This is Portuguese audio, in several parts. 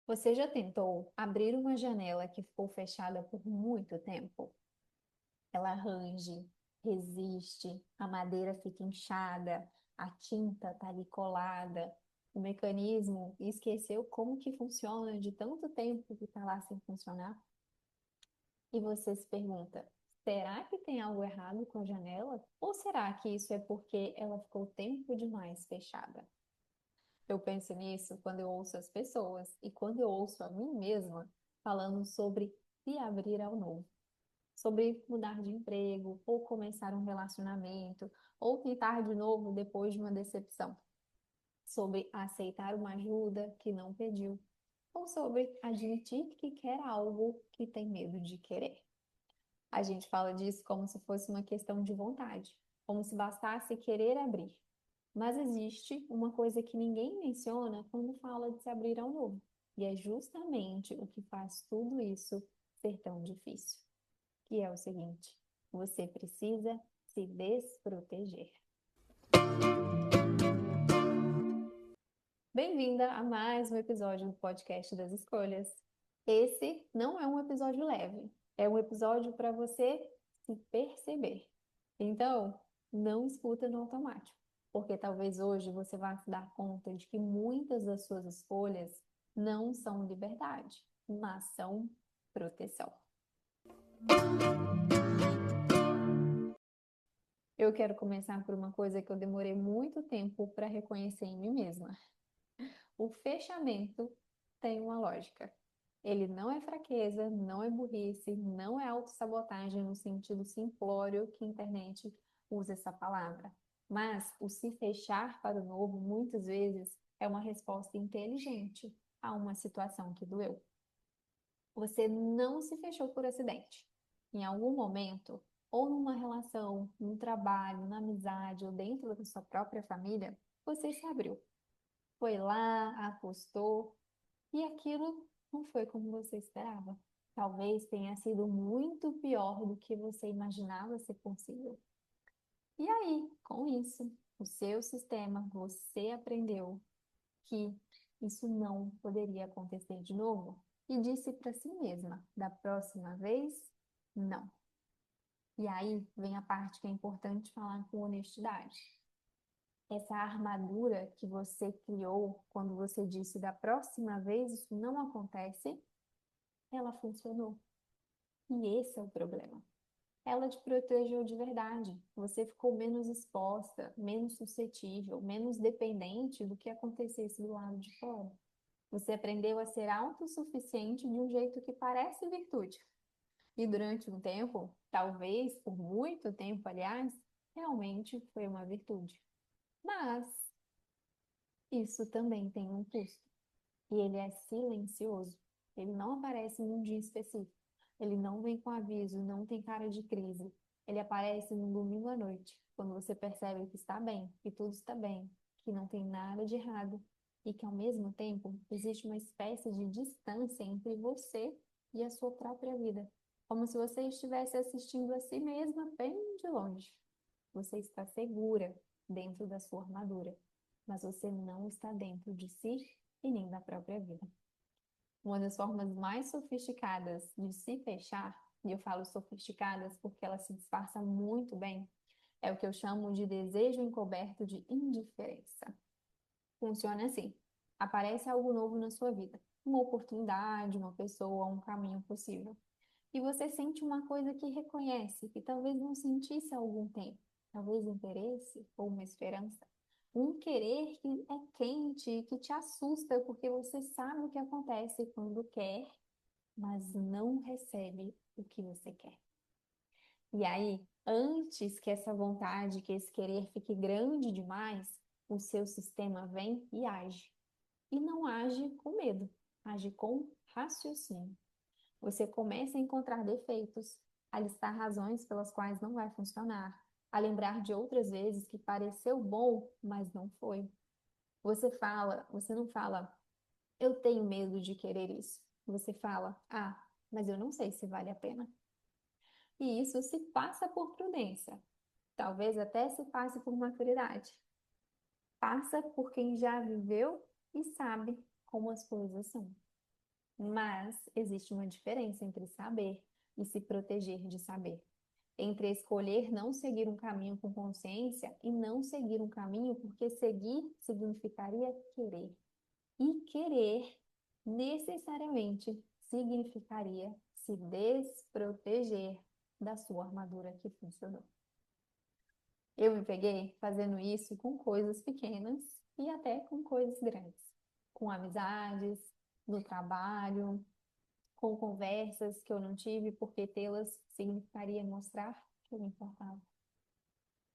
Você já tentou abrir uma janela que ficou fechada por muito tempo? Ela range, resiste, a madeira fica inchada, a tinta está ali colada, o mecanismo esqueceu como que funciona de tanto tempo que está lá sem funcionar. E você se pergunta: será que tem algo errado com a janela? Ou será que isso é porque ela ficou tempo demais fechada? Eu penso nisso quando eu ouço as pessoas e quando eu ouço a mim mesma falando sobre se abrir ao novo, sobre mudar de emprego, ou começar um relacionamento, ou tentar de novo depois de uma decepção, sobre aceitar uma ajuda que não pediu, ou sobre admitir que quer algo que tem medo de querer. A gente fala disso como se fosse uma questão de vontade, como se bastasse querer abrir. Mas existe uma coisa que ninguém menciona quando fala de se abrir ao novo, e é justamente o que faz tudo isso ser tão difícil, que é o seguinte: você precisa se desproteger. Bem-vinda a mais um episódio do podcast das escolhas. Esse não é um episódio leve, é um episódio para você se perceber. Então, não escuta no automático, porque talvez hoje você vá se dar conta de que muitas das suas escolhas não são liberdade, mas são proteção. Eu quero começar por uma coisa que eu demorei muito tempo para reconhecer em mim mesma. O fechamento tem uma lógica. Ele não é fraqueza, não é burrice, não é autossabotagem no sentido simplório que a internet usa essa palavra. Mas o se fechar para o novo, muitas vezes, é uma resposta inteligente a uma situação que doeu. Você não se fechou por acidente. Em algum momento, ou numa relação, num trabalho, na amizade ou dentro da sua própria família, você se abriu. Foi lá, apostou, e aquilo não foi como você esperava. Talvez tenha sido muito pior do que você imaginava ser possível. E aí, com isso, o seu sistema, você aprendeu que isso não poderia acontecer de novo e disse para si mesma: da próxima vez, não. E aí vem a parte que é importante falar com honestidade. Essa armadura que você criou quando você disse da próxima vez isso não acontece, ela funcionou. E esse é o problema. Ela te protegeu de verdade. Você ficou menos exposta, menos suscetível, menos dependente do que acontecesse do lado de fora. Você aprendeu a ser autossuficiente de um jeito que parece virtude. E durante um tempo, talvez por muito tempo, aliás, realmente foi uma virtude. Mas isso também tem um custo. E ele é silencioso. Ele não aparece num dia específico. Ele não vem com aviso, não tem cara de crise. Ele aparece no domingo à noite, quando você percebe que está bem, que tudo está bem, que não tem nada de errado e que ao mesmo tempo existe uma espécie de distância entre você e a sua própria vida, como se você estivesse assistindo a si mesma bem de longe. Você está segura dentro da sua armadura, mas você não está dentro de si e nem da própria vida. Uma das formas mais sofisticadas de se fechar, e eu falo sofisticadas porque ela se disfarça muito bem, é o que eu chamo de desejo encoberto de indiferença. Funciona assim: aparece algo novo na sua vida, uma oportunidade, uma pessoa, um caminho possível. E você sente uma coisa que reconhece, que talvez não sentisse há algum tempo, talvez interesse ou uma esperança. Um querer que é quente, que te assusta, porque você sabe o que acontece quando quer, mas não recebe o que você quer. E aí, antes que essa vontade, que esse querer fique grande demais, o seu sistema vem e age. E não age com medo, age com raciocínio. Você começa a encontrar defeitos, a listar razões pelas quais não vai funcionar, a lembrar de outras vezes que pareceu bom, mas não foi. Você não fala, eu tenho medo de querer isso. Você fala, ah, mas eu não sei se vale a pena. E isso se passa por prudência, talvez até se passe por maturidade. Passa por quem já viveu e sabe como as coisas são. Mas existe uma diferença entre saber e se proteger de saber. Entre escolher não seguir um caminho com consciência e não seguir um caminho porque seguir significaria querer. E querer necessariamente significaria se desproteger da sua armadura que funcionou. Eu me peguei fazendo isso com coisas pequenas e até com coisas grandes, com amizades, no trabalho, com conversas que eu não tive, porque tê-las significaria mostrar que eu me importava.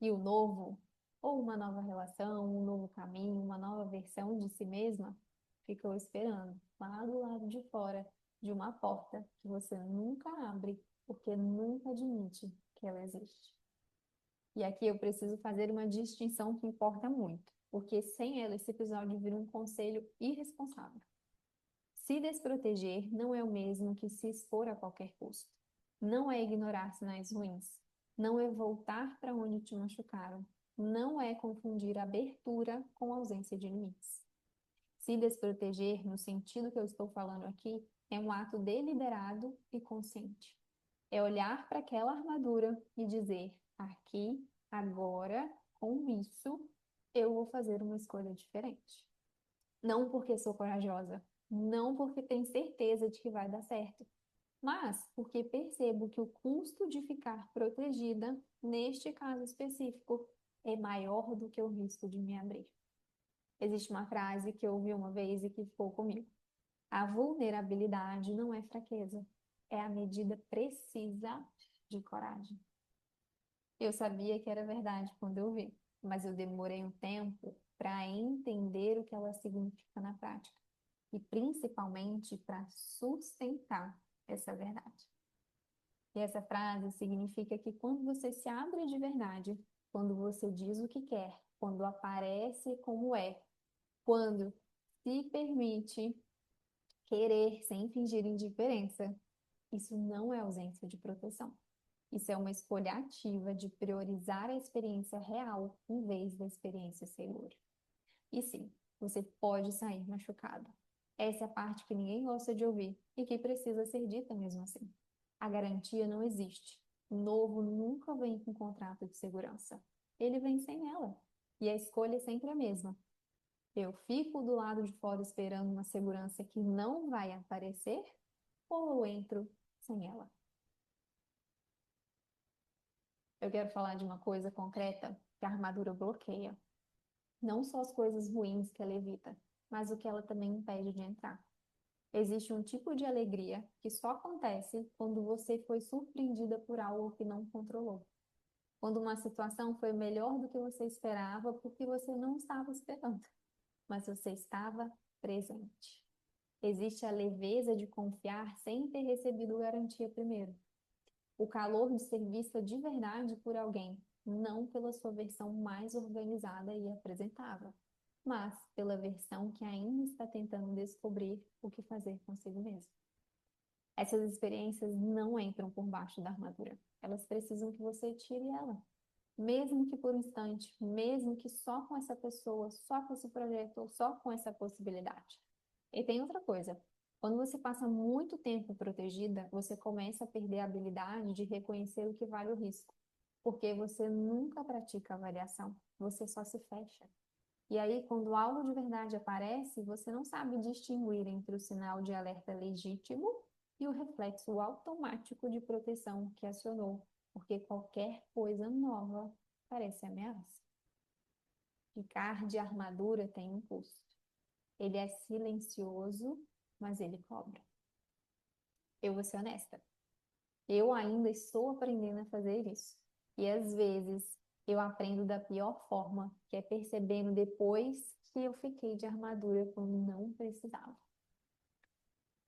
E o novo, ou uma nova relação, um novo caminho, uma nova versão de si mesma, ficou esperando lá do lado de fora de uma porta que você nunca abre, porque nunca admite que ela existe. E aqui eu preciso fazer uma distinção que importa muito, porque sem ela esse episódio vira um conselho irresponsável. Se desproteger não é o mesmo que se expor a qualquer custo. Não é ignorar sinais ruins. Não é voltar para onde te machucaram. Não é confundir abertura com ausência de limites. Se desproteger, no sentido que eu estou falando aqui, é um ato deliberado e consciente. É olhar para aquela armadura e dizer: aqui, agora, com isso, eu vou fazer uma escolha diferente. Não porque sou corajosa, não porque tenho certeza de que vai dar certo, mas porque percebo que o custo de ficar protegida, neste caso específico, é maior do que o risco de me abrir. Existe uma frase que eu ouvi uma vez e que ficou comigo. A vulnerabilidade não é fraqueza, é a medida precisa de coragem. Eu sabia que era verdade quando eu vi, mas eu demorei um tempo para entender o que ela significa na prática e principalmente para sustentar essa verdade. E essa frase significa que quando você se abre de verdade, quando você diz o que quer, quando aparece como é, quando se permite querer sem fingir indiferença, isso não é ausência de proteção. Isso é uma escolha ativa de priorizar a experiência real em vez da experiência segura. E sim, você pode sair machucado. Essa é a parte que ninguém gosta de ouvir e que precisa ser dita mesmo assim. A garantia não existe. O novo nunca vem com contrato de segurança. Ele vem sem ela. E a escolha é sempre a mesma. Eu fico do lado de fora esperando uma segurança que não vai aparecer ou eu entro sem ela? Eu quero falar de uma coisa concreta que a armadura bloqueia. Não só as coisas ruins que ela evita, mas o que ela também impede de entrar. Existe um tipo de alegria que só acontece quando você foi surpreendida por algo que não controlou. Quando uma situação foi melhor do que você esperava, porque você não estava esperando, mas você estava presente. Existe a leveza de confiar sem ter recebido garantia primeiro. O calor de ser vista de verdade por alguém, não pela sua versão mais organizada e apresentável, mas pela versão que ainda está tentando descobrir o que fazer consigo mesmo. Essas experiências não entram por baixo da armadura. Elas precisam que você tire ela. Mesmo que por um instante, mesmo que só com essa pessoa, só com esse projeto ou só com essa possibilidade. E tem outra coisa. Quando você passa muito tempo protegida, você começa a perder a habilidade de reconhecer o que vale o risco. Porque você nunca pratica avaliação, você só se fecha. E aí, quando algo de verdade aparece, você não sabe distinguir entre o sinal de alerta legítimo e o reflexo automático de proteção que acionou, porque qualquer coisa nova parece ameaça. Ficar de armadura tem um custo. Ele é silencioso, mas ele cobra. Eu vou ser honesta. Eu ainda estou aprendendo a fazer isso. E às vezes eu aprendo da pior forma, que é percebendo depois que eu fiquei de armadura quando não precisava.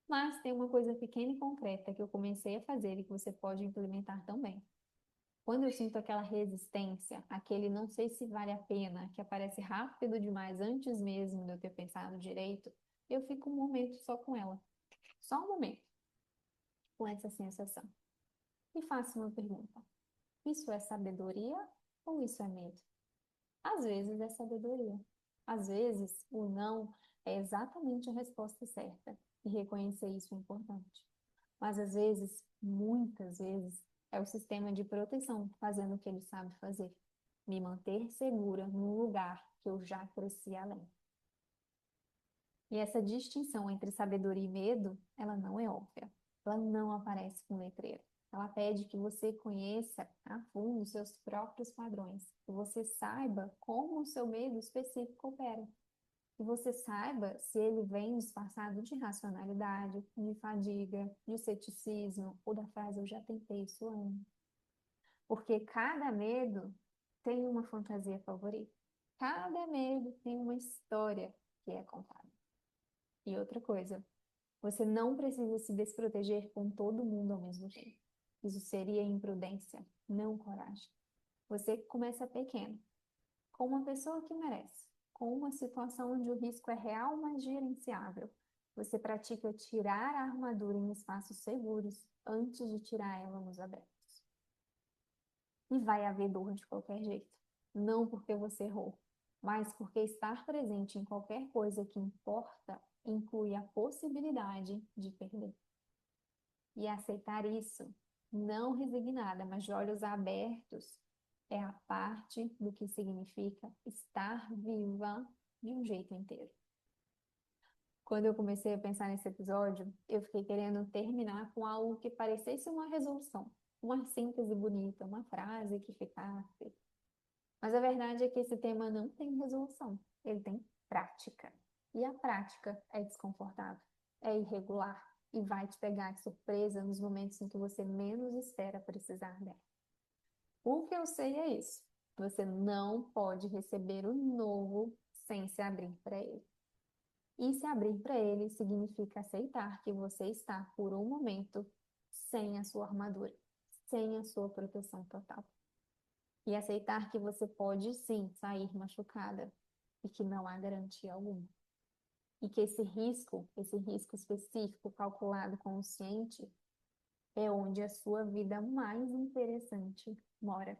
Mas tem uma coisa pequena e concreta que eu comecei a fazer e que você pode implementar também. Quando eu sinto aquela resistência, aquele não sei se vale a pena, que aparece rápido demais antes mesmo de eu ter pensado direito, eu fico um momento só com ela. Só um momento com essa sensação. E faço uma pergunta. Isso é sabedoria ou isso é medo? Às vezes é sabedoria. Às vezes o não é exatamente a resposta certa. e reconhecer isso é importante. Mas às vezes, muitas vezes, é o sistema de proteção fazendo o que ele sabe fazer. Me manter segura num lugar que eu já cresci além. E essa distinção entre sabedoria e medo, ela não é óbvia. Ela não aparece com letreiro. Ela pede que você conheça a fundo os seus próprios padrões, que você saiba como o seu medo específico opera, que você saiba se ele vem disfarçado de racionalidade, de fadiga, de ceticismo ou da frase eu já tentei isso antes. Porque cada medo tem uma fantasia favorita. Cada medo tem uma história que é contada. E outra coisa, você não precisa se desproteger com todo mundo ao mesmo tempo. Isso seria imprudência, não coragem. Você começa pequeno, com uma pessoa que merece, com uma situação onde o risco é real, mas gerenciável. Você pratica tirar a armadura em espaços seguros antes de tirar ela nos abertos. E vai haver dor de qualquer jeito. Não porque você errou, mas porque estar presente em qualquer coisa que importa inclui a possibilidade de perder. E aceitar isso, não resignada, mas de olhos abertos, é a parte do que significa estar viva de um jeito inteiro. Quando eu comecei a pensar nesse episódio, eu fiquei querendo terminar com algo que parecesse uma resolução, uma síntese bonita, uma frase que ficasse. Mas a verdade é que esse tema não tem resolução, ele tem prática. E a prática é desconfortável, é irregular e vai te pegar de surpresa nos momentos em que você menos espera precisar dela. O que eu sei é isso: você não pode receber o novo sem se abrir para ele. E se abrir para ele significa aceitar que você está, por um momento, sem a sua armadura, sem a sua proteção total. E aceitar que você pode sim sair machucada e que não há garantia alguma. E que esse risco específico calculado consciente, é onde a sua vida mais interessante mora.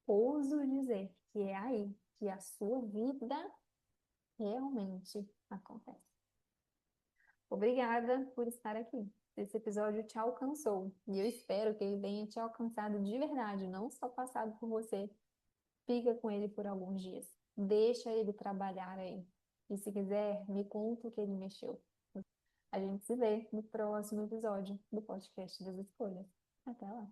Ouso dizer que é aí que a sua vida realmente acontece. Obrigada por estar aqui. Esse episódio te alcançou e eu espero que ele tenha te alcançado de verdade, não só passado por você. Fica com ele por alguns dias. Deixa ele trabalhar aí. E se quiser, me conta o que ele mexeu. A gente se vê no próximo episódio do podcast das escolhas. Até lá.